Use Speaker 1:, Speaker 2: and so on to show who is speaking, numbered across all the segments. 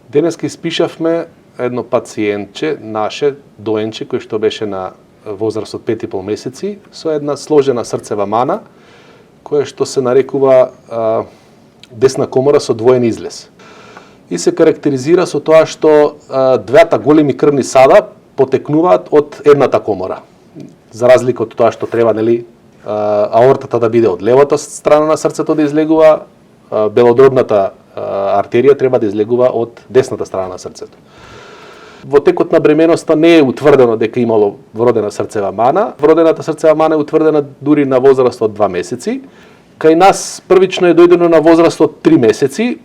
Speaker 1: Денеска испишавме едно пациентче, наше доенче, кој што беше на возраст од 5,5 месеци, со една сложена срцева мана, која што се нарекува десна комора со двоен излез. И се карактеризира со тоа што двата големи крвни сада потекнуваат од едната комора. За разлика од тоа што треба, нели, аортата да биде од левата страна на срцето да излегува, белодробната артерија треба да излегува од десната страна на срцето. Во текот на бременоста не е утврдено дека имало вродена срцева мана. Вродената срцева мана е утврдена дури на возраст од 2 месеци. Кај нас првично е дојдено на возраст од 3 месеци.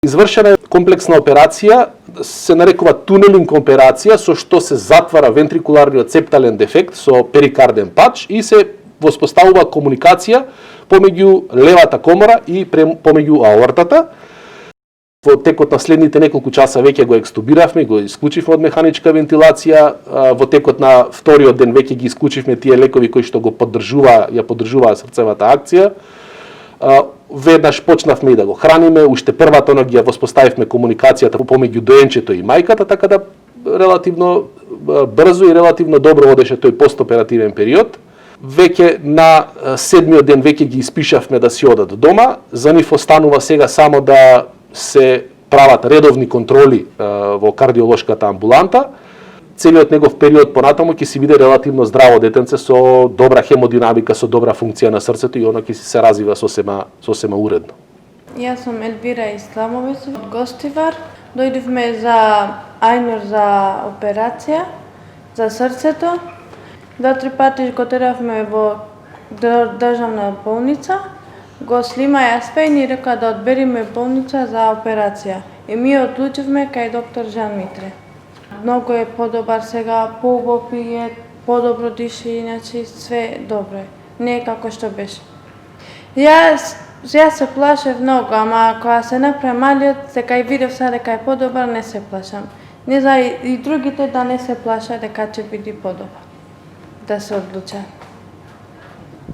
Speaker 1: Извршена е комплексна операција, се нарекува тунелинг операција, со што се затвара вентрикуларниот септален дефект со перикарден пач и се воспоставува комуникација помеѓу левата комора и помеѓу аортата. Во текот на следните неколку часа веќе го екстубиравме, го исклучивме од механичка вентилација, во текот на вториот ден веќе ги исклучивме тие лекови кои што го поддржуваа срцевата акција. Веднаш почнавме и да го храниме, уште првата ног ја воспоставивме комуникацијата помеѓу доенчето и мајката, така да релативно брзо и релативно добро одеше тој постоперативен период. Веќе на 7-миот ден веќе ги испишавме да си одат дома, за нив останува сега само да се прават редовни контроли во кардиолошката амбуланта. Целиот негов период понатаму ќе си биде релативно здраво детенце со добра хемодинамика, со добра функција на срцето и оно ќе се развива сосема уредно.
Speaker 2: Јас сум Елбира Исламовиќ од Гостивар. Дојдовме за Ајнур за операција за срцето. 2-3 пати го теравме во државна болница. Го снима СП и ни река да одбериме болница за операција. И ми одлучивме кај доктор Жан Митре. Многу е подобар сега, поубаво пие, подобро диши, иначе све добро е. Не е како што беше. Јас се плашев многу, ама кога се направи малиот, дека и видев сега дека е подобар, не се плашам. Не за и другите да не се плашат дека ќе биде подобар. Да се одлучат.